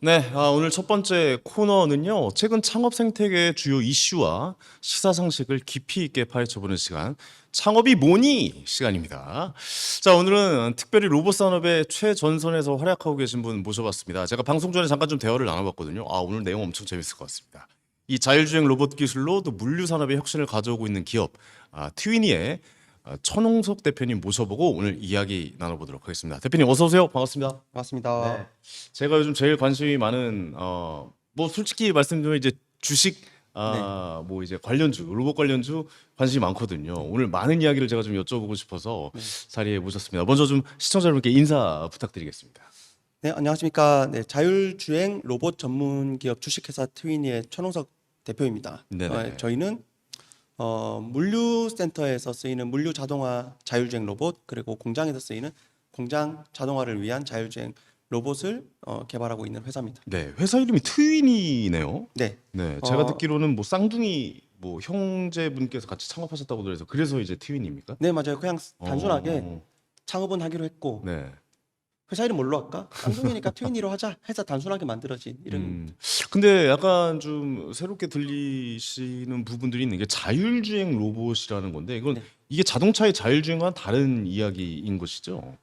네, 오늘 첫 번째 코너는요, 최근 창업 생태계의 주요 이슈와 시사 상식을 깊이 있게 파헤쳐보는 시간, 창업이 뭐니? 시간입니다. 자, 오늘은 특별히 로봇 산업의 최전선에서 활약하고 계신 분 모셔봤습니다. 제가 방송 전에 잠깐 좀 대화를 나눠봤거든요. 오늘 내용 엄청 재밌을 것 같습니다. 이 자율주행 로봇 기술로 또 물류 산업의 혁신을 가져오고 있는 기업, 트위니의 천홍석 대표님 모셔보고 오늘 이야기 나눠보도록 하겠습니다. 대표님 어서 오세요. 반갑습니다. 반갑습니다. 네. 제가 요즘 제일 관심이 많은 뭐 솔직히 말씀드리면 이제 주식 네. 뭐 이제 관련주 로봇 관련주 관심이 많거든요. 오늘 많은 이야기를 제가 좀 여쭤보고 싶어서 네. 자리에 모셨습니다. 먼저 좀 시청자 여러분께 인사 부탁드리겠습니다. 네, 안녕하십니까. 네, 자율주행 로봇 전문 기업 주식회사 트위니의 천홍석 대표입니다. 네네. 저희는 물류센터에서 쓰이는 물류 자동화 자율주행 로봇, 그리고 공장에서 쓰이는 공장 자동화를 위한 자율주행 로봇을 개발하고 있는 회사입니다. 네, 회사 이름이 트윈이네요. 네. 네, 제가 어, 듣기로는 뭐 쌍둥이 뭐 형제분께서 같이 창업하셨다고 그래서 이제 트윈입니까? 네, 맞아요. 그냥 단순하게 어, 창업은 하기로 했고 네. 회사 이름 뭘로 할까? 쌍둥이니까 트위니로 하자 해서 단순하게 만들어진 이름입니다. 근데 약간 좀 새롭게 들리시는 부분들이 있는 게 자율주행 로봇이라는 건데 네. 이게 자동차의 자율주행과는 다른 이야기인 것이죠?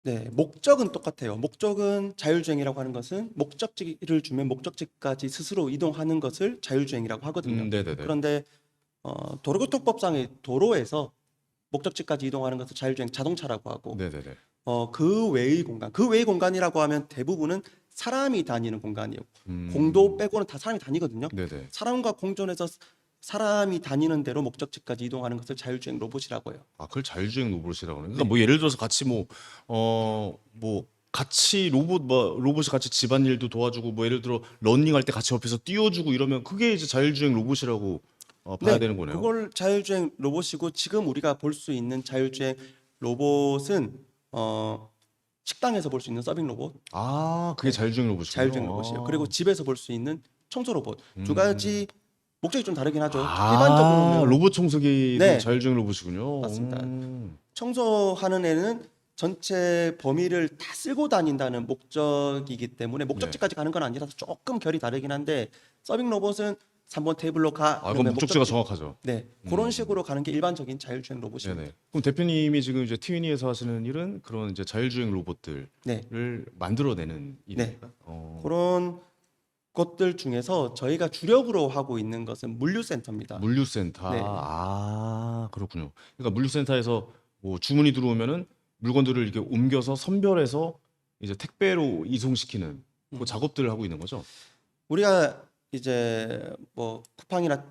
네, 목적은 똑같아요. 목적은 자율주행이라고 하는 것은 목적지를 주면 목적지까지 스스로 이동하는 것을 자율주행이라고 하거든요. 네네네. 그런데 도로교통법상의 도로에서 목적지까지 이동하는 것을 자율주행 자동차라고 하고 네네네. 그 외의 공간이라고 하면 대부분은 사람이 다니는 공간이에요. 공도 음, 빼고는 다 사람이 다니거든요. 네네. 사람과 공존해서 사람이 다니는 대로 목적지까지 이동하는 것을 자율주행 로봇이라고 해요. 그걸 자율주행 로봇이라고 하는. 그러니까 네. 뭐 예를 들어서 같이 뭐 같이 로봇이 같이 집안일도 도와주고 뭐 예를 들어 러닝할 때 같이 옆에서 띄워주고 이러면 그게 이제 자율주행 로봇이라고 봐야 네, 되는 거네요. 그걸 자율주행 로봇이고 지금 우리가 볼 수 있는 자율주행 로봇은 식당에서 볼 수 있는 서빙 로봇, 그게 네, 자율주행 로봇이군요. 자율주행 로봇이에요. 그리고 집에서 볼 수 있는 청소 로봇 두 음. 가지 목적이 좀 다르긴 하죠. 일반적으로는 로봇 청소기도 네, 자율주행 로봇이군요. 맞습니다. 청소하는 애는 전체 범위를 다 쓸고 다닌다는 목적이기 때문에 네. 목적지까지 가는 건 아니라서 조금 결이 다르긴 한데 서빙 로봇은 3번 테이블로 가 그건 그러면 목적지가 목적지 정확하죠. 네, 그런 식으로 가는 게 일반적인 자율주행 로봇입니다. 네네. 그럼 대표님이 지금 이제 티위니에서 하시는 일은 그런 이제 자율주행 로봇들을 네, 만들어내는 네. 일입니까? 그런 것들 중에서 저희가 주력으로 하고 있는 것은 물류센터입니다. 물류센터. 네, 그렇군요. 그러니까 물류센터에서 뭐 주문이 들어오면은 물건들을 이렇게 옮겨서 선별해서 이제 택배로 이송시키는 그 음. 작업들을 하고 있는 거죠. 우리가 이제 뭐 쿠팡이나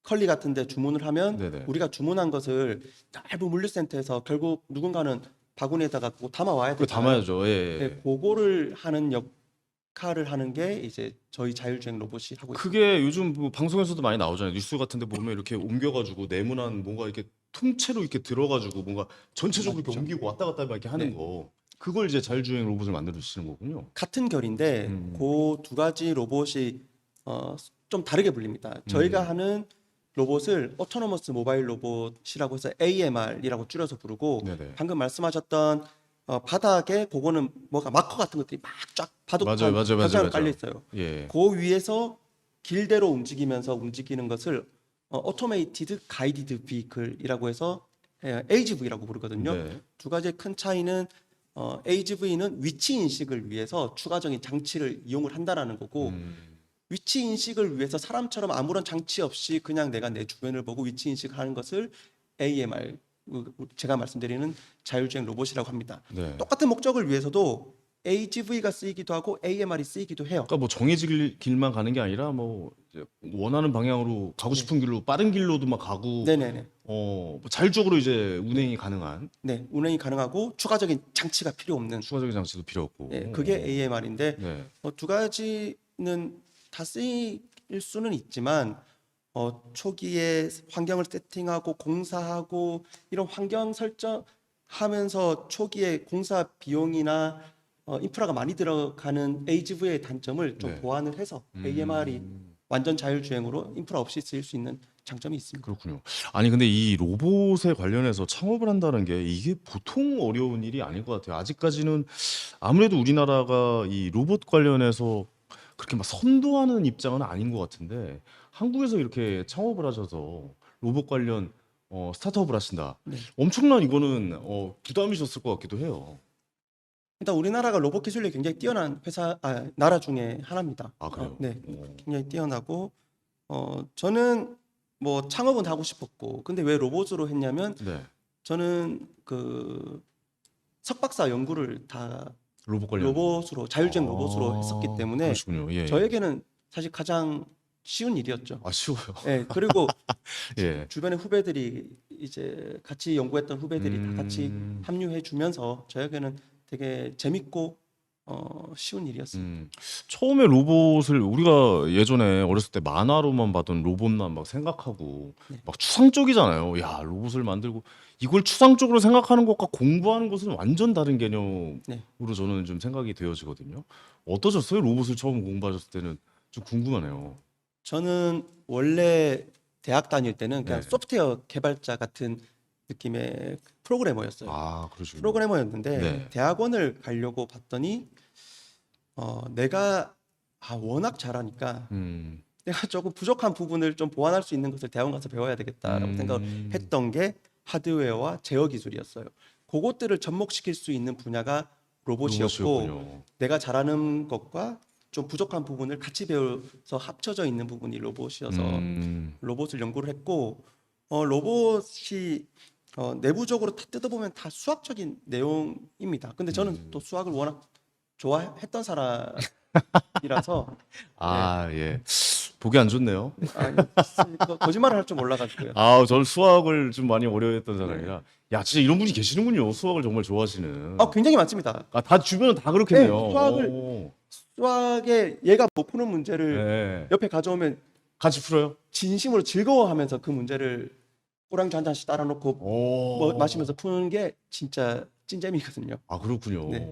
컬리 같은 데 주문을 하면 네네. 우리가 주문한 것을 넓은 물류센터에서 결국 누군가는 바구니에다가 그거 담아와야 그거 되잖아요. 담아야죠. 예. 네, 그거를 하는 역할을 하는 게 이제 저희 자율주행 로봇이 하고 있습니다. 그게 요즘 뭐 방송에서도 많이 나오잖아요. 뉴스 같은 데 보면 이렇게 옮겨가지고 네모난 뭔가 이렇게 통째로 이렇게 들어가지고 뭔가 전체적으로 이렇게 맞죠. 옮기고 왔다 갔다 막 이렇게 하는 네. 거. 그걸 이제 자율주행 로봇을 만들어주시는 거군요. 같은 결인데 음, 그 두 가지 로봇이 좀 다르게 불립니다. 저희가 음, 하는 로봇을 오토노머스 모바일 로봇이라고 해서 AMR이라고 줄여서 부르고 네네. 방금 말씀하셨던 바닥에 그거는 뭐가 마커 같은 것들이 막 쫙 맞아요, 바둑판 맞아요, 맞아요, 벽장으로 맞아요. 깔려 있어요. 예. 그 위에서 길대로 움직이면서 움직이는 것을 오토메이티드 가이디드 비클이라고 해서 AGV라고 부르거든요. 네. 두 가지의 큰 차이는 AGV는 위치 인식을 위해서 추가적인 장치를 이용을 한다라는 거고 음, 위치 인식을 위해서 사람처럼 아무런 장치 없이 그냥 내가 내 주변을 보고 위치 인식하는 것을 AMR 제가 말씀드리는 자율주행 로봇이라고 합니다. 네. 똑같은 목적을 위해서도 AGV가 쓰이기도 하고 AMR이 쓰이기도 해요. 그러니까 뭐 정해진 길만 가는 게 아니라 뭐 이제 원하는 방향으로 가고 네. 싶은 길로 빠른 길로도 막 가고 네네네. 뭐 자율적으로 이제 운행이 가능한 네, 운행이 가능하고 추가적인 장치가 필요 없는 추가적인 장치도 필요 없고. 예, 그게 AMR인데 네. 두 가지는 다 쓰일 수는 있지만 초기에 환경을 세팅하고 공사하고 이런 환경 설정하면서 초기에 공사 비용이나 인프라가 많이 들어가는 AGV의 단점을 좀 네. 보완을 해서 AMR이 음. 완전 자율주행으로 인프라 없이 쓰일 수 있는 장점이 있습니다. 그렇군요. 아니 근데 이 로봇에 관련해서 창업을 한다는 게 이게 보통 어려운 일이 아닌 것 같아요. 아직까지는 아무래도 우리나라가 이 로봇 관련해서 그렇게 막 선도하는 입장은 아닌 것 같은데 한국에서 이렇게 창업을 하셔서 로봇 관련 스타트업을 하신다. 네. 엄청난 이거는 부담이셨을 것 같기도 해요. 일단 우리나라가 로봇 기술력이 굉장히 뛰어난 나라 중에 하나입니다. 아, 그래요? 네, 어. 굉장히 뛰어나고 저는 뭐 창업은 하고 싶었고, 근데 왜 로봇으로 했냐면 네. 저는 그 석박사 연구를 다 로봇 관련. 로봇으로 자율주행 로봇으로 했었기 때문에 그러시군요. 예. 저에게는 사실 가장 쉬운 일이었죠. 아, 쉬워요. 예, 그리고 예. 주변의 후배들이 이제 같이 연구했던 후배들이 다 같이 음. 합류해 주면서 저에게는 되게 재밌고 쉬운 일이었습니다. 처음에 로봇을 우리가 예전에 어렸을 때 만화로만 봤던 로봇만 막 생각하고 네. 막 추상적이잖아요. 야, 로봇을 만들고 이걸 추상적으로 생각하는 것과 공부하는 것은 완전 다른 개념으로 네. 저는 좀 생각이 되어지거든요. 어떠셨어요? 로봇을 처음 공부하셨을 때는 좀 궁금하네요. 저는 원래 대학 다닐 때는 그냥 네. 소프트웨어 개발자 같은 느낌의 프로그래머였어요. 아, 그러시군요. 프로그래머였는데 네. 대학원을 가려고 봤더니 내가 워낙 잘하니까 음. 내가 조금 부족한 부분을 좀 보완할 수 있는 것을 대학원 가서 배워야 되겠다라고 생각을 했던 게 하드웨어와 제어 기술이었어요. 그것들을 접목시킬 수 있는 분야가 로봇이었고 로봇이었군요. 내가 잘하는 것과 좀 부족한 부분을 같이 배워서 합쳐져 있는 부분이 로봇이어서 로봇을 연구를 했고 로봇이 내부적으로 다 뜯어보면 다 수학적인 내용입니다. 근데 저는 또 수학을 워낙 좋아했던 사람이라서 아, 예. 보기 안 좋네요. 아니, 거짓말을 할 줄 몰라가지고요. 아, 저는 수학을 좀 많이 어려워했던 사람이라. 야, 진짜 이런 분이 계시는군요. 수학을 정말 좋아하시는. 굉장히 많습니다. 아, 다 주변은 다 그렇겠네요. 네, 수학을- 오. 수학에 얘가 못 푸는 문제를 네. 옆에 가져오면 같이 풀어요? 진심으로 즐거워하면서 그 문제를 꼬랑지 한 잔씩 따라놓고 오. 마시면서 푸는 게 진짜 찐재미거든요. 아, 그렇군요. 네.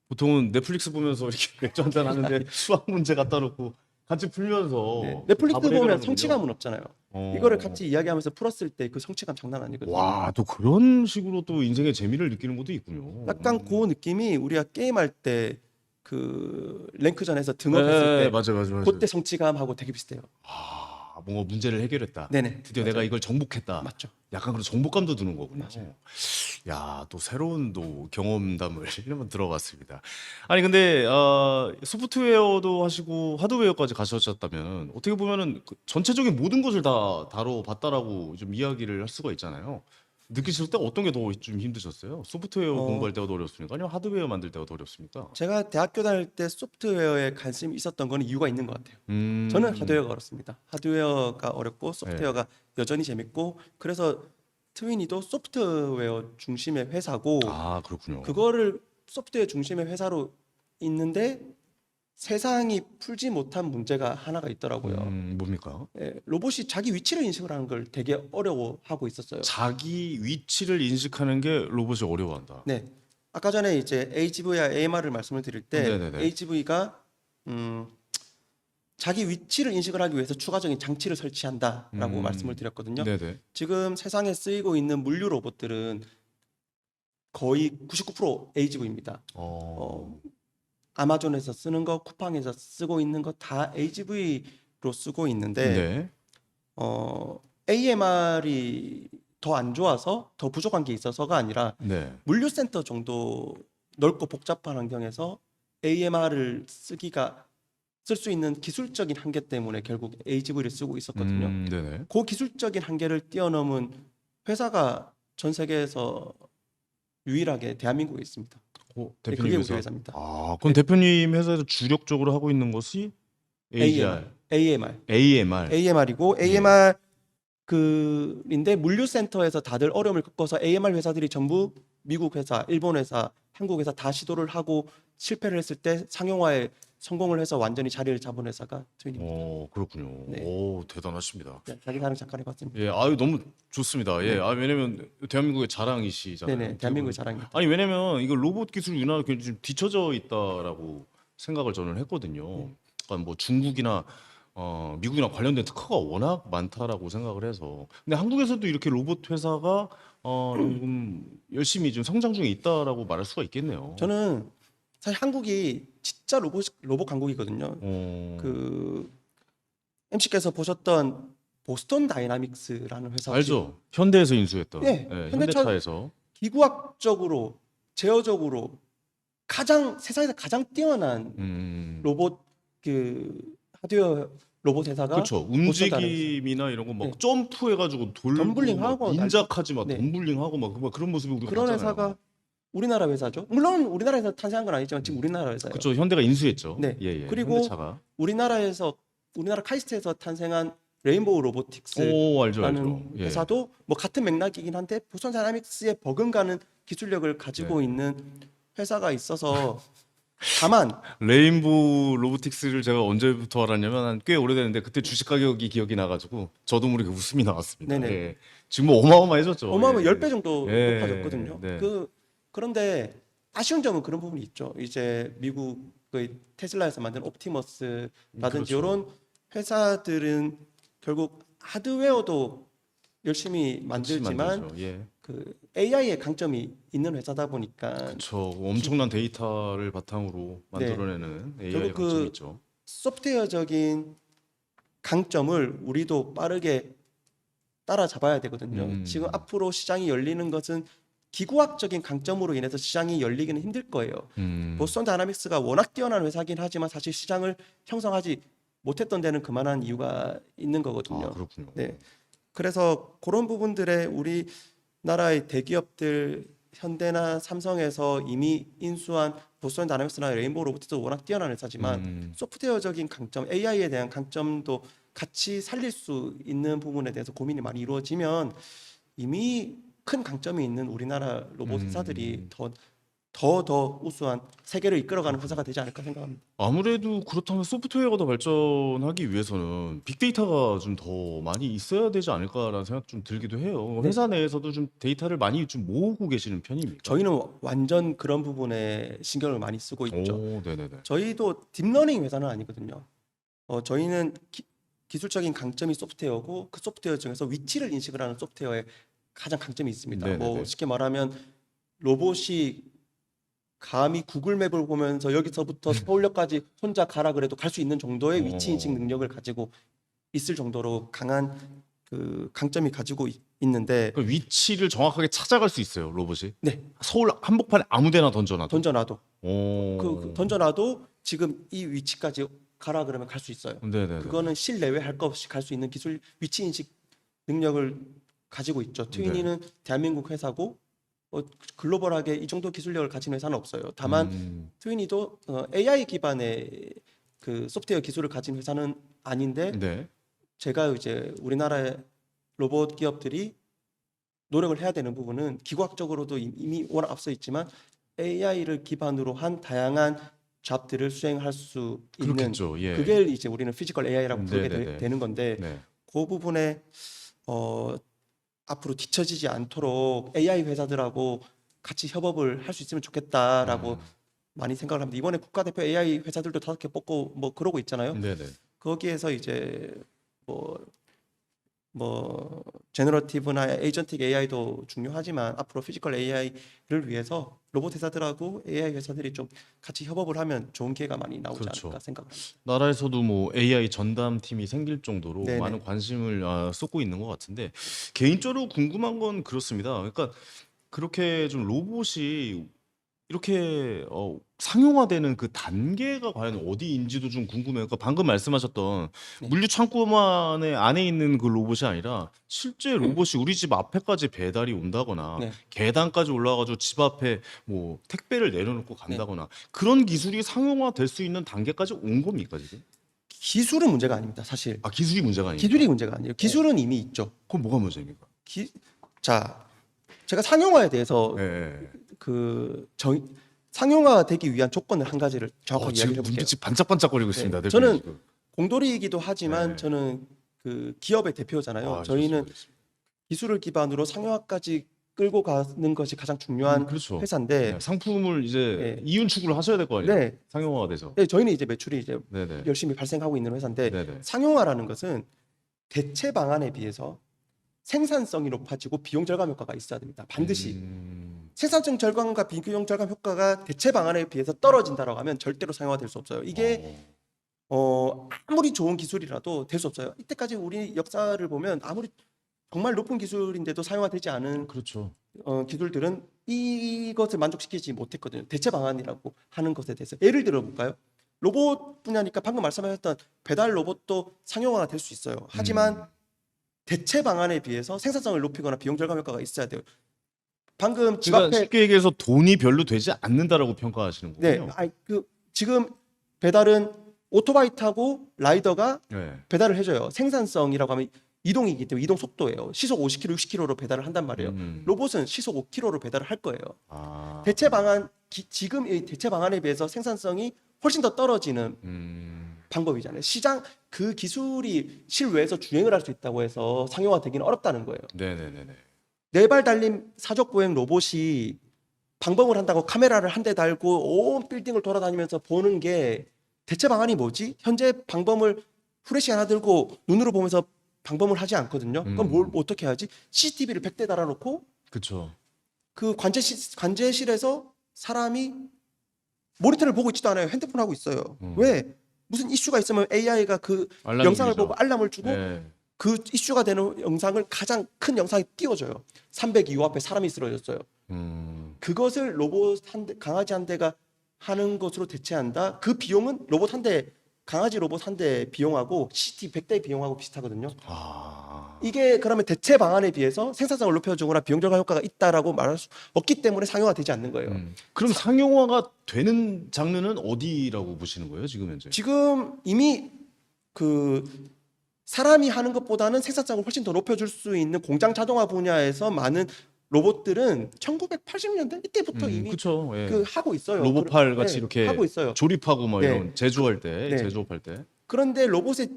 보통은 넷플릭스 보면서 이렇게 맥주 한잔 하는데 수학 문제 갖다 놓고 같이 풀면서 네. 넷플릭스 답을 보면 해결하는군요. 성취감은 없잖아요. 어. 이거를 같이 이야기하면서 풀었을 때 그 성취감 장난 아니거든요. 와, 또 그런 식으로 또 인생의 재미를 느끼는 것도 있군요. 약간 그 느낌이 우리가 게임할 때 그 랭크전에서 네, 등업했을 때 맞아요. 그때 성취감하고 되게 비슷해요. 아, 뭔가 문제를 해결했다. 네네. 드디어 맞아요. 내가 이걸 정복했다. 맞죠. 약간 그런 정복감도 드는 거군요. 맞아요. 야, 또 새로운 또 경험담을 한번 들어봤습니다. 아니 근데 소프트웨어도 하시고 하드웨어까지 가셨다면 어떻게 보면은 그 전체적인 모든 것을 다 다뤄봤다라고 좀 이야기를 할 수가 있잖아요. 느끼실 때 어떤 게 더 좀 힘드셨어요? 소프트웨어 어, 공부할 때가 더 어렵습니까? 아니면 하드웨어 만들 때가 더 어렵습니까? 제가 대학교 다닐 때 소프트웨어에 관심이 있었던 거는 이유가 있는 것 같아요. 음, 저는 하드웨어가 어렵습니다. 하드웨어가 어렵고 네. 소프트웨어가 여전히 재밌고 그래서 트위니도 소프트웨어 중심의 회사고 아, 그렇군요. 그거를 소프트웨어 중심의 회사로 있는데 세상이 풀지 못한 문제가 하나가 있더라고요. 뭡니까? 로봇이 자기 위치를 인식을 하는 걸 되게 어려워하고 있었어요. 자기 위치를 인식하는 게 로봇이 어려워한다. 네. 아까 전에 이제 HV와 AMR을 말씀을 드릴 때 네네네. HV가 자기 위치를 인식을 하기 위해서 추가적인 장치를 설치한다라고 음, 말씀을 드렸거든요. 네네. 지금 세상에 쓰이고 있는 물류 로봇들은 거의 99% HV입니다. 아마존에서 쓰는 거, 쿠팡에서 쓰고 있는 거 다 HV로 쓰고 있는데 네. AMR이 더 안 좋아서 더 부족한 게 있어서가 아니라 네. 물류센터 정도 넓고 복잡한 환경에서 AMR을 쓸 수 있는 기술적인 한계 때문에 결국 HV를 쓰고 있었거든요. 네네. 그 기술적인 한계를 뛰어넘은 회사가 전 세계에서 유일하게 대한민국에 있습니다. 네, 그게 대표님 우리 회사. 회사입니다. 아, 그럼 대표님 회사에서 주력적으로 하고 있는 것이 AGR, AMR. AMR이고 예. AMR 그인데 물류센터에서 다들 어려움을 겪어서 AMR 회사들이 전부 미국 회사, 일본 회사, 한국 회사 다 시도를 하고 실패를 했을 때 상용화에 성공을 해서 완전히 자리를 잡은 회사가 트윈입니다. 그렇군요. 네. 오, 대단하십니다. 네, 자기 자랑 잠깐 해봤습니다. 예, 아유 너무 좋습니다. 예, 네. 왜냐면 대한민국의 자랑이시잖아요. 네네, 대한민국의 자랑입니다. 아니 왜냐면 이거 로봇 기술 우리나라 좀 뒤처져 있다라고 생각을 저는 했거든요. 그러니까 뭐 중국이나 미국이나 관련된 특허가 워낙 많다라고 생각을 해서. 근데 한국에서도 이렇게 로봇 회사가 조금 열심히 좀 성장 중에 있다라고 말할 수가 있겠네요. 저는 사실 한국이 진짜 로봇 강국이거든요. 그 MC께서 보셨던 보스턴 다이나믹스라는 회사 혹시 알죠? 현대에서 인수했던 네, 예, 현대차 현대차에서 기구학적으로 제어적으로 세상에서 가장 뛰어난 로봇 그 하드웨어 로봇 회사가 그렇죠. 보스턴 다이나믹스. 움직임이나 이런 거 막 네. 점프해가지고 돌고 막 덤블링하고 닌자까지 막 네. 덤블링하고 막 그런 모습을 우리가 그런 봤잖아요. 회사가 우리나라 회사죠. 물론 우리나라에서 탄생한 건 아니지만 지금 우리나라 회사예요. 그렇죠. 현대가 인수했죠. 네. 예, 그리고 현대차가. 우리나라 카이스트에서 탄생한 레인보우 로보틱스라는 오, 알죠. 예. 회사도 뭐 같은 맥락이긴 한데 보스턴 다이나믹스에 버금가는 기술력을 가지고 네. 있는 회사가 있어서 다만 레인보우 로보틱스를 제가 언제부터 알았냐면 한 꽤 오래됐는데 그때 주식 가격이 기억이 나가지고 저도 모르게 웃음이 나왔습니다. 네네. 예. 지금 뭐 어마어마해졌죠. 어마어마 예. 10배 정도 예. 높아졌거든요. 네. 그런데 아쉬운 점은 그런 부분이 있죠. 이제 미국의 테슬라에서 만든 옵티머스라든지 그렇죠. 이런 회사들은 결국 하드웨어도 열심히 만들지만 만들죠. 예. 그 AI의 강점이 있는 회사다 보니까 그렇죠. 엄청난 데이터를 바탕으로 네. 만들어내는 AI의 결국 강점이 그 있죠. 소프트웨어적인 강점을 우리도 빠르게 따라잡아야 되거든요. 지금 앞으로 시장이 열리는 것은 기구학적인 강점으로 인해서 시장이 열리기는 힘들 거예요. 보스턴 다이나믹스가 워낙 뛰어난 회사긴 하지만 사실 시장을 형성하지 못했던 데는 그만한 이유가 있는 거거든요. 아, 그렇군요. 네. 그래서 그런 부분들에 우리나라의 대기업들 현대나 삼성에서 이미 인수한 보스턴 다이나믹스나 레인보우 로보틱스도 워낙 뛰어난 회사지만 소프트웨어적인 강점, AI에 대한 강점도 같이 살릴 수 있는 부분에 대해서 고민이 많이 이루어지면 이미 큰 강점이 있는 우리나라 로봇 회사들이 더 우수한 세계를 이끌어가는 회사가 되지 않을까 생각합니다. 아무래도 그렇다면 소프트웨어가 더 발전하기 위해서는 빅데이터가 좀 더 많이 있어야 되지 않을까라는 생각 좀 들기도 해요. 네. 회사 내에서도 좀 데이터를 많이 좀 모으고 계시는 편입니까? 저희는 완전 그런 부분에 신경을 많이 쓰고 있죠. 오, 네네네. 저희도 딥러닝 회사는 아니거든요. 저희는 기술적인 강점이 소프트웨어고 그 소프트웨어 중에서 위치를 인식을 하는 소프트웨어에 가장 강점이 있습니다. 뭐 네네네. 쉽게 말하면 로봇이 감히 구글 맵을 보면서 여기서부터 서울역까지 혼자 가라 그래도 갈 수 있는 정도의 위치 인식 능력을 가지고 있을 정도로 강한 그 강점이 가지고 있는데 그 위치를 정확하게 찾아갈 수 있어요, 로봇이. 네, 서울 한복판에 아무데나 던져놔도. 던져놔도 오. 던져놔도 지금 이 위치까지 가라 그러면 갈 수 있어요. 네네네. 그거는 실내외 할 것 없이 갈 수 있는 기술 위치 인식 능력을 가지고 있죠. 트위니는 대한민국 회사고 글로벌하게 이 정도 기술력을 가진 회사는 없어요. 다만 트위니도 AI 기반의 그 소프트웨어 기술을 가진 회사는 아닌데 네. 제가 이제 우리나라의 로봇 기업들이 노력을 해야 되는 부분은 기구학적으로도 이미 워낙 앞서 있지만 AI를 기반으로 한 다양한 잡들을 수행할 수 있는 그렇겠죠. 예. 그게 이제 우리는 피지컬 AI라고 부르게 네네네. 되는 건데 네. 그 부분에 앞으로 뒤처지지 않도록 AI 회사들하고 같이 협업을 할 수 있으면 좋겠다라고 많이 생각을 합니다. 이번에 국가대표 AI 회사들도 5개 뽑고 뭐 그러고 있잖아요. 네네. 거기에서 이제 제너러티브나 에이전틱 AI도 중요하지만 앞으로 피지컬 AI를 위해서 로봇 회사들하고 AI 회사들이 좀 같이 협업을 하면 좋은 기회가 많이 나오지 그렇죠. 않을까 생각합니다. 나라에서도 뭐 AI 전담팀이 생길 정도로 네네. 많은 관심을 쏟고 있는 것 같은데 개인적으로 궁금한 건 그렇습니다. 그러니까 그렇게 좀 로봇이 이렇게 상용화되는 그 단계가 과연 어디인지도 좀 궁금해요. 그러니까 방금 말씀하셨던 네. 물류 창고만에 안에 있는 그 로봇이 아니라 실제 로봇이 우리 집 앞에까지 배달이 온다거나 네. 계단까지 올라가지고 집 앞에 뭐 택배를 내려놓고 간다거나 그런 기술이 상용화될 수 있는 단계까지 온 겁니까 지금? 기술은 문제가 아닙니다. 사실 아 기술이 문제가 아니에요. 기술이 문제가 아니에요. 기술은 이미 있죠. 그럼 뭐가 문제입니까? 자, 제가 상용화에 대해서 예. 상용화되기 위한 조건을 한 가지를 정확하게 지금 이야기해 볼게요. 눈빛이 반짝반짝거리고 있습니다. 네, 대표님 저는 지금. 공돌이이기도 하지만 네. 저는 그 기업의 대표잖아요. 아, 저희는 좋습니다. 기술을 기반으로 상용화까지 끌고 가는 것이 가장 중요한 그렇죠. 회사인데 네, 상품을 이제 네. 이윤 추구를 하셔야 될 거 아니에요. 네. 상용화가 돼서. 네, 저희는 이제 매출이 이제 네네. 열심히 발생하고 있는 회사인데 네네. 상용화라는 것은 대체 방안에 비해서 생산성이 높아지고 비용 절감 효과가 있어야 됩니다. 반드시. 생산성 절감과 비용 절감 효과가 대체 방안에 비해서 떨어진다라고 하면 절대로 사용화될 수 없어요. 이게 아무리 좋은 기술이라도 될 수 없어요. 이때까지 우리 역사를 보면 아무리 정말 높은 기술인데도 사용화되지 않은 그렇죠. 기술들은 이것을 만족시키지 못했거든요. 대체 방안이라고 하는 것에 대해서 예를 들어 볼까요? 로봇 분야니까 방금 말씀하셨던 배달 로봇도 상용화가 될 수 있어요. 하지만 대체 방안에 비해서 생산성을 높이거나 비용 절감 효과가 있어야 돼요. 방금 집 그러니까 앞에 쉽게 얘기해서 돈이 별로 되지 않는다라고 평가하시는 네, 거군요. 지금 배달은 오토바이 타고 라이더가 네. 배달을 해줘요. 생산성이라고 하면 이동이기 때문에 이동 속도예요. 시속 50km, 60km로 배달을 한단 말이에요. 로봇은 시속 5km로 배달을 할 거예요. 아. 대체 방안 지금 이 대체 방안에 비해서 생산성이 훨씬 더 떨어지는 방법이잖아요. 시장 그 기술이 실외에서 주행을 할 수 있다고 해서 상용화되기는 어렵다는 거예요. 네네네네. 네 발 달린 사족 보행 로봇이 방범을 한다고 카메라를 한 대 달고 온 빌딩을 돌아다니면서 보는 게 대체 방안이 뭐지? 현재 방범을 후레쉬 하나 들고 눈으로 보면서 방범을 하지 않거든요. 그럼 뭘 어떻게 하지? CCTV를 100대 달아놓고 그렇죠. 그 관제실에서 사람이 모니터를 보고 있지도 않아요. 핸드폰 하고 있어요. 왜? 무슨 이슈가 있으면 AI가 그 알람이 영상을 울리죠. 보고 알람을 주고 네. 그 이슈가 되는 영상을 가장 큰 영상에 띄워줘요. 302호 앞에 사람이 쓰러졌어요. 그것을 로봇 한 대, 강아지 한 대가 하는 것으로 대체한다. 그 비용은 로봇 한 대, 강아지 로봇 한 대 비용하고 CCTV 100대 비용하고 비슷하거든요. 아. 이게 그러면 대체 방안에 비해서 생산성을 높여주거나 비용 절감 효과가 있다라고 말할 수 없기 때문에 상용화되지 않는 거예요. 그럼 상용화가 되는 장르는 어디라고 보시는 거예요, 지금 현재? 지금 이미 그 사람이 하는 것보다는 생산성을 훨씬 더 높여줄 수 있는 공장 자동화 분야에서 많은 로봇들은 1980년대 이때부터 이미 그렇죠. 예. 그 하고 있어요. 로봇팔 같이 네, 이렇게 하고 있어요. 조립하고 뭐 네. 이런 제조할 때, 네. 제조업할 때. 그런데 로봇의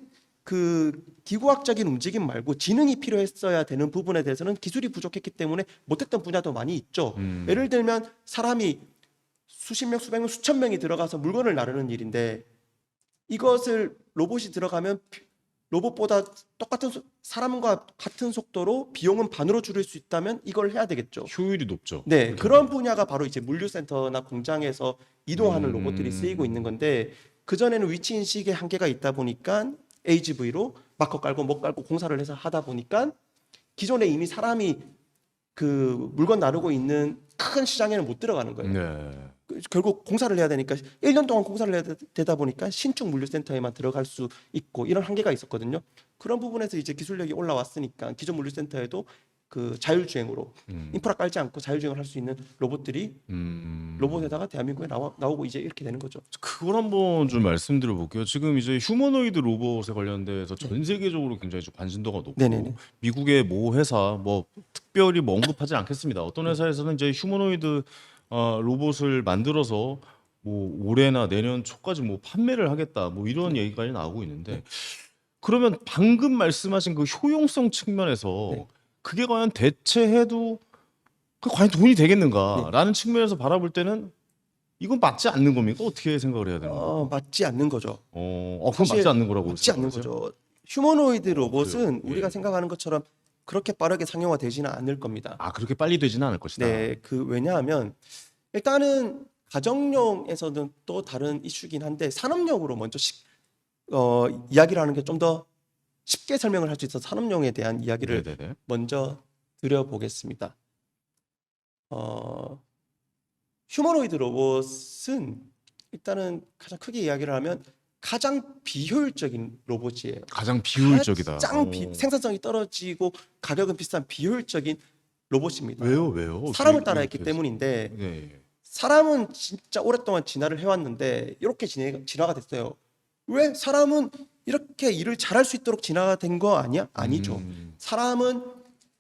그 기구학적인 움직임 말고 지능이 필요했어야 되는 부분에 대해서는 기술이 부족했기 때문에 못했던 분야도 많이 있죠. 예를 들면 사람이 수십 명, 수백 명, 수천 명이 들어가서 물건을 나르는 일인데 이것을 로봇이 들어가면 로봇보다 똑같은 사람과 같은 속도로 비용은 반으로 줄일 수 있다면 이걸 해야 되겠죠. 효율이 높죠. 네, 그런 분야가 바로 이제 물류센터나 공장에서 이동하는 로봇들이 쓰이고 있는 건데 그 전에는 위치 인식에 한계가 있다 보니까 AGV로 마커 깔고 목 깔고 공사를 해서 하다 보니까 기존에 이미 사람이 그 물건 나르고 있는 큰 시장에는 못 들어가는 거예요. 네. 결국 공사를 해야 되니까 1년 동안 공사를 해야 되다 보니까 신축 물류센터에만 들어갈 수 있고 이런 한계가 있었거든요. 그런 부분에서 이제 기술력이 올라왔으니까 기존 물류센터에도 그 자율주행으로 인프라 깔지 않고 자율주행을 할 수 있는 로봇들이 로봇에다가 대한민국에 나오고 이제 이렇게 되는 거죠. 그걸 한번 좀 말씀드려 볼게요. 지금 이제 휴머노이드 로봇에 관련돼서 전 세계적으로 굉장히 좀 관심도가 높고 네네네. 미국의 모 회사 뭐 특별히 뭐 언급하지 않겠습니다. 어떤 회사에서는 이제 휴머노이드 로봇을 만들어서 뭐 올해나 내년 초까지 뭐 판매를 하겠다 뭐 이런 얘기까지 나오고 있는데 그러면 방금 말씀하신 그 효용성 측면에서 네. 그게 과연 대체해도 그 과연 돈이 되겠는가라는 측면에서 바라볼 때는 이건 맞지 않는 겁니까? 어떻게 생각을 해야 되는 거예요? 맞지 않는 거죠. 그건 사실 맞지 않는 거라고 맞지 않는 생각하세요? 거죠. 휴머노이드 로봇은 그래요? 우리가 예. 생각하는 것처럼 그렇게 빠르게 상용화되지는 않을 겁니다. 아 그렇게 빨리 되지는 않을 것이다. 네, 그 왜냐하면 일단은 가정용에서는 또 다른 이슈긴 한데 산업용으로 먼저 이야기를 하는 게 좀 더 쉽게 설명을 할 수 있어서 산업용에 대한 이야기를 네네네. 먼저 드려보겠습니다. 휴머노이드 로봇은 일단은 가장 크게 이야기를 하면 가장 비효율적인 로봇이에요. 가장 비효율적이다. 가장 생산성이 떨어지고 가격은 비싼 비효율적인 로봇입니다. 왜요? 사람을 어떻게 따라했기 그렇게 때문인데 네. 사람은 진짜 오랫동안 진화를 해왔는데 이렇게 진화가 됐어요. 왜 사람은 이렇게 일을 잘할 수 있도록 진화가 된 거 아니야? 아니죠. 사람은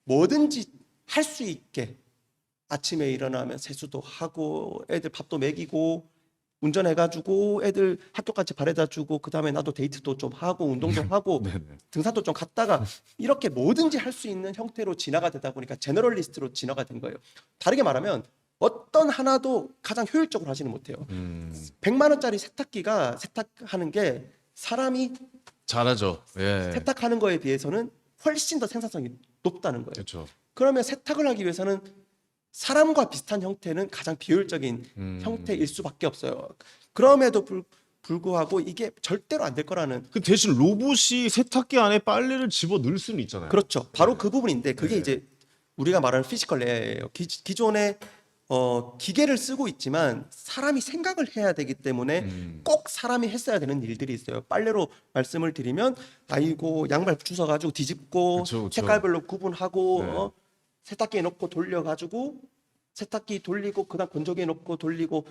뭐든지 할 수 있게 아침에 일어나면 세수도 하고 애들 밥도 먹이고 운전해가지고 애들 학교까지 바래다주고 그 다음에 나도 데이트도 좀 하고 운동도 하고 네네. 등산도 좀 갔다가 이렇게 뭐든지 할 수 있는 형태로 진화가 되다 보니까 제너럴리스트로 진화가 된 거예요. 다르게 말하면 어떤 하나도 가장 효율적으로 하지는 못해요. 100만 원짜리 세탁기가 세탁하는 게 사람이 잘하죠. 예. 세탁하는 거에 비해서는 훨씬 더 생산성이 높다는 거예요. 그렇죠. 그러면 세탁을 하기 위해서는 사람과 비슷한 형태는 가장 비효율적인 형태일 수밖에 없어요. 그럼에도 불구하고 이게 절대로 안 될 거라는 그 대신 로봇이 세탁기 안에 빨래를 집어 넣을 수는 있잖아요. 그렇죠. 바로 네. 그 부분인데 그게 네. 이제 우리가 말하는 피지컬 AI예요. 기존에 기계를 쓰고 있지만 사람이 생각을 해야 되기 때문에 꼭 사람이 했어야 되는 일들이 있어요. 빨래로 말씀을 드리면 아이고 양말 주워 가지고 뒤집고 그쵸, 그쵸. 색깔별로 구분하고 네. 세탁기에 넣고 돌려 가지고 세탁기 돌리고 그다음 건조기에 넣고 돌리고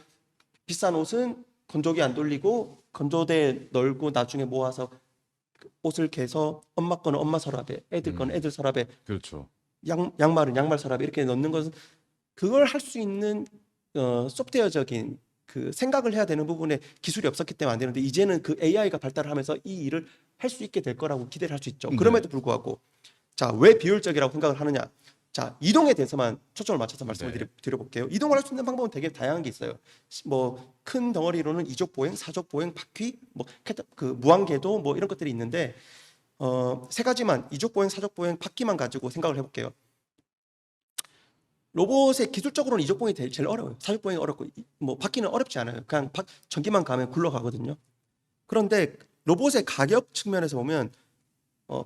비싼 옷은 건조기 안 돌리고 건조대에 널고 나중에 모아서 옷을 개서 엄마 거는 엄마 서랍에 애들 거는 애들 서랍에 그렇죠. 양말은 양말 서랍에 이렇게 넣는 것은 그걸 할 수 있는 소프트웨어적인 그 생각을 해야 되는 부분에 기술이 없었기 때문에 안 되는데 이제는 그 AI가 발달을 하면서 이 일을 할 수 있게 될 거라고 기대를 할 수 있죠. 네. 그럼에도 불구하고 자, 왜 비효율적이라고 생각을 하느냐? 자, 이동에 대해서만 초점을 맞춰서 말씀을 네. 드려볼게요. 이동을 할 수 있는 방법은 되게 다양한 게 있어요. 뭐 큰 덩어리로는 이족 보행, 사족 보행, 바퀴, 뭐 그 무한궤도 뭐 이런 것들이 있는데 세 가지만 이족 보행, 사족 보행, 바퀴만 가지고 생각을 해볼게요. 로봇의 기술적으로는 이족 보행이 제일 어려워요. 사족 보행이 어렵고 뭐 바퀴는 어렵지 않아요. 그냥 전기만 가면 굴러가거든요. 그런데 로봇의 가격 측면에서 보면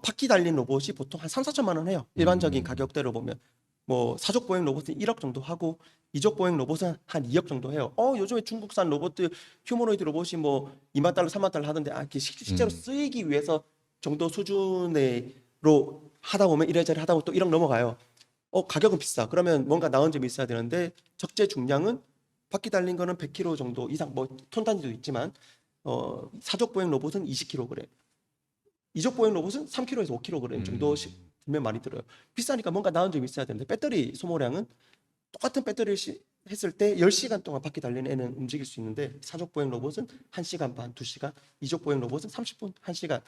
바퀴 달린 로봇이 보통 한 3, 4천만 원 해요. 일반적인 가격대로 보면 뭐 사족 보행 로봇은 1억 정도 하고 이족 보행 로봇은 한 2억 정도 해요. 요즘에 중국산 로봇들 휴머노이드 로봇이 뭐 2만 달러, 3만 달러 하던데 이게 실제로 쓰이기 위해서 정도 수준으로 하다 보면 이래저래 하다 보면 또 1억 넘어가요. 가격은 비싸. 그러면 뭔가 나은 점이 있어야 되는데 적재 중량은 바퀴 달린 거는 100kg 정도 이상 뭐 톤 단위도 있지만 사족 보행 로봇은 20kg. 이족 보행 로봇은 3kg에서 5kg 정도 들면 많이 들어요. 비싸니까 뭔가 나은 점이 있어야 되는데 배터리 소모량은 똑같은 배터리를 했을 때 10시간 동안 바퀴 달리는 애는 움직일 수 있는데 사족 보행 로봇은 1시간 반, 2시간, 이족 보행 로봇은 30분, 1시간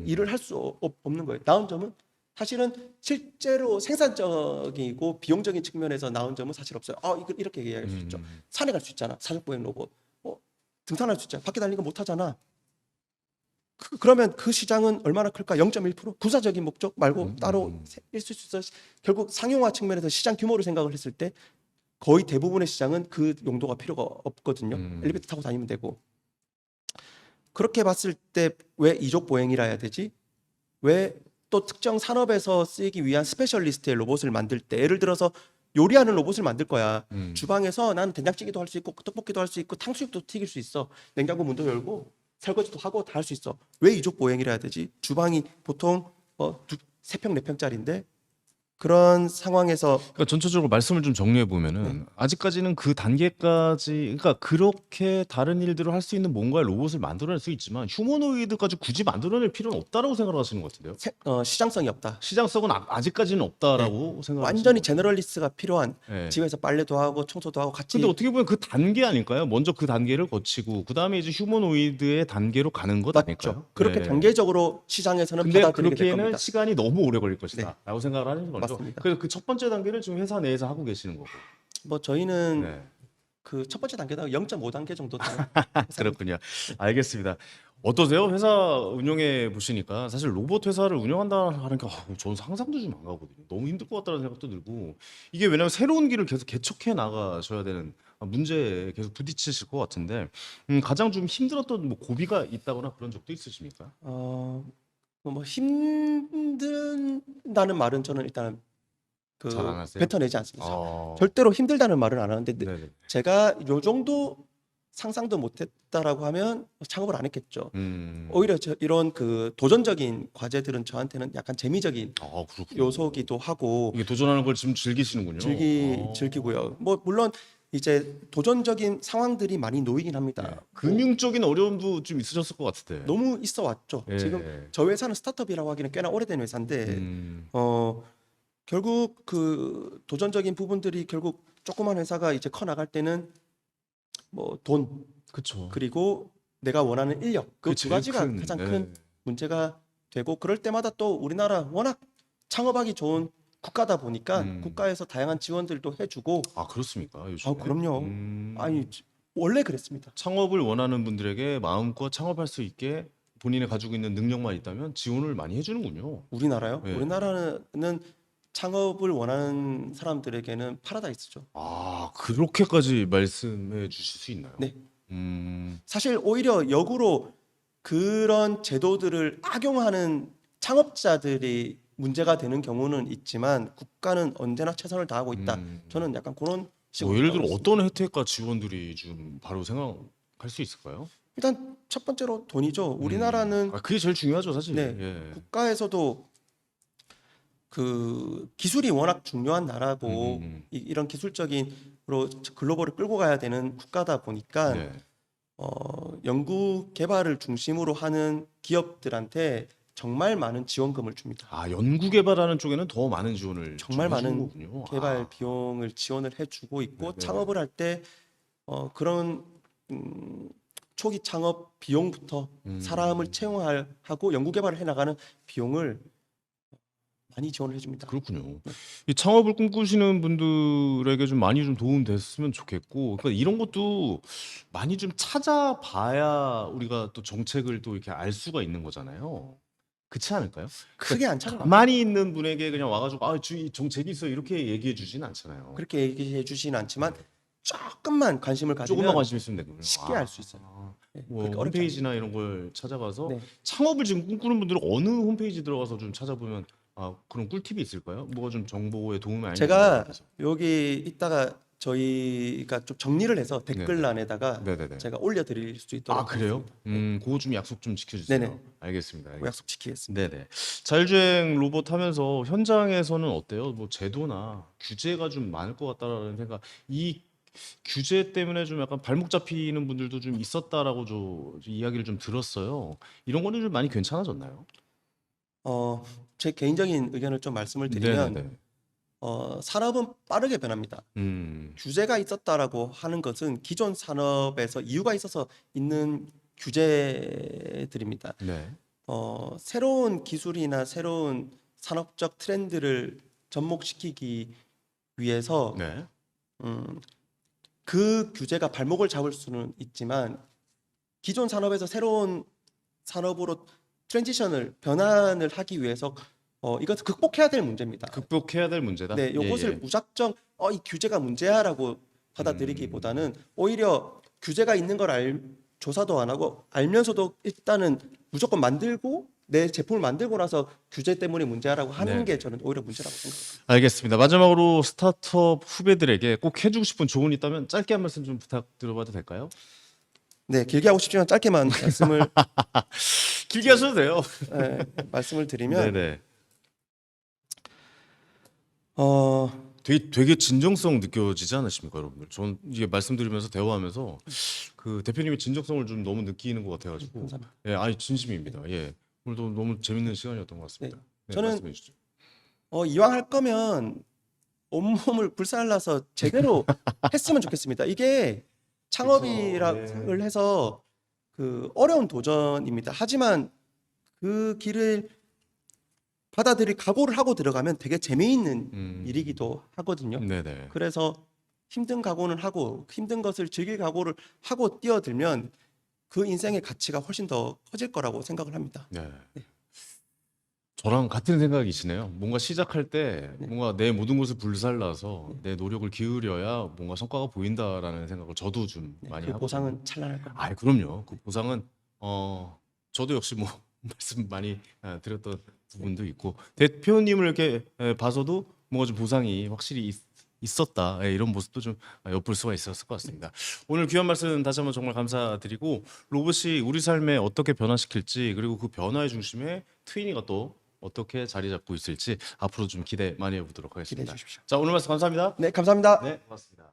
일을 할 수 없는 거예요. 나은 점은 사실은 실제로 생산적이고 비용적인 측면에서 나은 점은 사실 없어요. 이렇게 얘기할 수 있죠. 산에 갈 수 있잖아. 사족 보행 로봇. 등산할 수 있잖아. 바퀴 달리는 거 못 하잖아. 그러면 그 시장은 얼마나 클까? 0.1%? 군사적인 목적 말고 따로 있을 수 있어. 결국 상용화 측면에서 시장 규모를 생각을 했을 때 거의 대부분의 시장은 그 용도가 필요가 없거든요. 엘리베이터 타고 다니면 되고. 그렇게 봤을 때 왜 이족 보행이라 해야 되지? 왜 또 특정 산업에서 쓰이기 위한 스페셜리스트의 로봇을 만들 때 예를 들어서 요리하는 로봇을 만들 거야. 주방에서 나는 된장찌개도 할 수 있고 떡볶이도 할 수 있고 탕수육도 튀길 수 있어. 냉장고 문도 열고 설거지도 하고 다 할 수 있어. 왜 이족 보행이라 해야 되지? 주방이 보통 3평, 4평짜리인데 그런 상황에서 그러니까 전체적으로 말씀을 좀 정리해 보면은 아직까지는 그 단계까지 그러니까 그렇게 다른 일들을 할 수 있는 뭔가의 로봇을 만들어낼 수 있지만 휴머노이드까지 굳이 만들어낼 필요는 없다라고 생각하시는 것 같은데요. 시장성이 없다. 시장성은 아직까지는 없다라고 생각하시는 완전히 것 같아요. 제너럴리스트가 필요한 네. 집에서 빨래도 하고 청소도 하고 같이 근데 어떻게 보면 그 단계 아닐까요? 먼저 그 단계를 거치고 그다음에 이제 휴머노이드의 단계로 가는 것 아닐까요? 맞죠. 그렇게 네. 단계적으로 시장에서는 근데 받아들이게 될 그렇기에는 겁니다. 시간이 너무 오래 걸릴 네. 것이다라고 생각을 하는 거죠. 맞습니다. 그래서 그 첫 번째 단계를 지금 회사 내에서 하고 계시는 거고. 뭐 저희는 네. 그 첫 번째 단계다 0.5단계 정도 되는 그렇군요. 알겠습니다. 어떠세요? 회사 운영해 보시니까 사실 로봇 회사를 운영한다는 게 저는 상상도 좀 안 가거든요. 너무 힘들 것 같다는 생각도 들고 이게 왜냐하면 새로운 길을 계속 개척해 나가셔야 되는 문제에 계속 부딪히실 것 같은데 가장 좀 힘들었던 뭐 고비가 있다거나 그런 적도 있으십니까? 뭐 힘든다는 말은 저는 일단 잘 안 하세요? 뱉어내지 않습니다. 어, 절대로 힘들다는 말은 안 하는데 네네. 제가 요 정도 상상도 못했다라고 하면 창업을 안 했겠죠. 오히려 이런 그 도전적인 과제들은 저한테는 약간 재미적인 그렇군요. 요소기도 하고 이게 도전하는 걸 지금 즐기시는군요. 즐기고요. 뭐 물론 이제 도전적인 상황들이 많이 놓이긴 합니다. 네. 금융적인 어려움도 좀 있으셨을 것 같은데. 너무 있어 왔죠. 예. 지금 저 회사는 스타트업이라고 하기는 꽤나 오래된 회사인데 결국 그 도전적인 부분들이 결국 조그만 회사가 이제 커 나갈 때는 뭐 돈 그쵸. 그리고 내가 원하는 인력 그 그게 두 제일 가지가 큰, 가장 네. 큰 문제가 되고 그럴 때마다 또 우리나라 워낙 창업하기 좋은 국가다 보니까 국가에서 다양한 지원들도 해주고 그렇습니까? 요즘에? 그럼요. 아니 원래 그랬습니다. 창업을 원하는 분들에게 마음껏 창업할 수 있게 본인이 가지고 있는 능력만 있다면 지원을 많이 해주는군요. 우리나라요? 네. 우리나라는 창업을 원하는 사람들에게는 파라다이스죠. 아, 그렇게까지 말씀해 주실 수 있나요? 네. 음. 사실 오히려 역으로 그런 제도들을 악용하는 창업자들이 문제가 되는 경우는 있지만 국가는 언제나 최선을 다하고 있다. 저는 약간 그런 식으로 뭐 예를 들어 생각하고 있습니다. 어떤 혜택과 지원들이 좀 바로 생각할 수 있을까요? 일단 첫 번째로 돈이죠. 우리나라는 그게 제일 중요하죠, 사실. 네, 예. 국가에서도 그 기술이 워낙 중요한 나라고 이런 기술적인으로 글로벌을 끌고 가야 되는 국가다 보니까 네. 연구 개발을 중심으로 하는 기업들한테 정말 많은 지원금을 줍니다. 아, 연구 개발하는 쪽에는 더 많은 지원을 정말 좀 해주는 많은 거군요. 개발 아, 비용을 지원을 해주고 있고 네. 창업을 할 때 그런 초기 창업 비용부터 사람을 채용하고 연구 개발을 해나가는 비용을 많이 지원을 해줍니다. 그렇군요. 이 창업을 꿈꾸시는 분들에게 좀 많이 좀 도움됐으면 좋겠고, 그러니까 이런 것도 많이 좀 찾아봐야 우리가 또 정책을 또 이렇게 알 수가 있는 거잖아요. 그렇지 않을까요? 크게 안 찾아갑니다. 가만히 있는 분에게 그냥 와가지고 이 정책이 있어 이렇게 얘기해 주진 않잖아요. 그렇게 얘기해 주지는 않지만 조금만 관심을 조금만 가지면 관심 있으면 되거든요. 쉽게 알 수 있어요. 네, 뭐 그렇게 어렵지 홈페이지나 이런 걸 찾아가서 않아요. 네. 창업을 지금 꿈꾸는 분들은 어느 홈페이지 들어가서 좀 찾아보면 그런 꿀팁이 있을까요? 뭐가 좀 정보에 도움이 많이 되는 것 제가 같아서. 여기 이따가 저희가 좀 정리를 해서 네네. 댓글란에다가 네네네. 제가 올려드릴 수 있도록 그래요? 하겠습니다. 그거 좀 약속 좀 지켜주세요. 네네. 알겠습니다. 그 약속 지키겠습니다. 네네. 자율주행 로봇 하면서 현장에서는 어때요? 뭐 제도나 규제가 좀 많을 것 같다라는 생각. 이 규제 때문에 좀 약간 발목 잡히는 분들도 좀 있었다라고 이야기를 좀 들었어요. 이런 거는 좀 많이 괜찮아졌나요? 제 개인적인 의견을 좀 말씀을 드리면 네네네. 산업은 빠르게 변합니다. 규제가 있었다라고 하는 것은 기존 산업에서 이유가 있어서 있는 규제들입니다. 네. 새로운 기술이나 새로운 산업적 트렌드를 접목시키기 위해서 네. 그 규제가 발목을 잡을 수는 있지만 기존 산업에서 새로운 산업으로 변환을 하기 위해서 이것을 극복해야 될 문제입니다. 극복해야 될 문제다. 네, 이것을 무작정 이 규제가 문제야라고 받아들이기보다는 오히려 규제가 있는 걸 조사도 안 하고 알면서도 일단은 무조건 만들고 내 제품을 만들고 나서 규제 때문에 문제라고 하는 네네. 게 저는 오히려 문제라고 생각합니다. 알겠습니다. 마지막으로 스타트업 후배들에게 꼭 해주고 싶은 조언이 있다면 짧게 한 말씀 좀 부탁드려봐도 될까요? 네, 길게 하고 싶지만 짧게만 길게 하셔도 돼요. 말씀을 드리면 네네. 어, 되게 진정성 느껴지지 않으십니까, 여러분들? 전 이게 말씀드리면서 대화하면서 그 대표님의 진정성을 좀 너무 느끼는 것 같아가지고. 감사합니다. 예, 아니 진심입니다. 예, 오늘도 너무 재밌는 시간이었던 것 같습니다. 네, 저는 말씀해 주시죠. 이왕 할 거면 온몸을 불살라서 제대로 했으면 좋겠습니다. 이게 창업이라고 해서 그 어려운 도전입니다. 하지만 그 길을 받아들일 각오를 하고 들어가면 되게 재미있는 일이기도 하거든요. 네네. 그래서 힘든 각오는 하고 힘든 것을 즐길 각오를 하고 뛰어들면 그 인생의 가치가 훨씬 더 커질 거라고 생각을 합니다. 네. 저랑 같은 생각이시네요. 뭔가 시작할 때 뭔가 내 모든 것을 불살라서 내 노력을 기울여야 뭔가 성과가 보인다라는 생각을 저도 좀 많이 그 하거든요. 보상은 찬란할 겁니다. 그럼요. 그 보상은 저도 역시 뭐 말씀 많이 드렸던 부분도 있고 대표님을 이렇게 봐서도 뭔가 좀 보상이 확실히 있었다. 이런 모습도 좀 엿볼 수가 있었을 것 같습니다. 오늘 귀한 말씀 다시 한번 정말 감사드리고 로봇이 우리 삶에 어떻게 변화시킬지 그리고 그 변화의 중심에 트위니가 또 어떻게 자리 잡고 있을지 앞으로 좀 기대 많이 해보도록 기대해 하겠습니다. 주십시오. 자, 오늘 말씀 감사합니다. 네, 감사합니다. 네, 고맙습니다.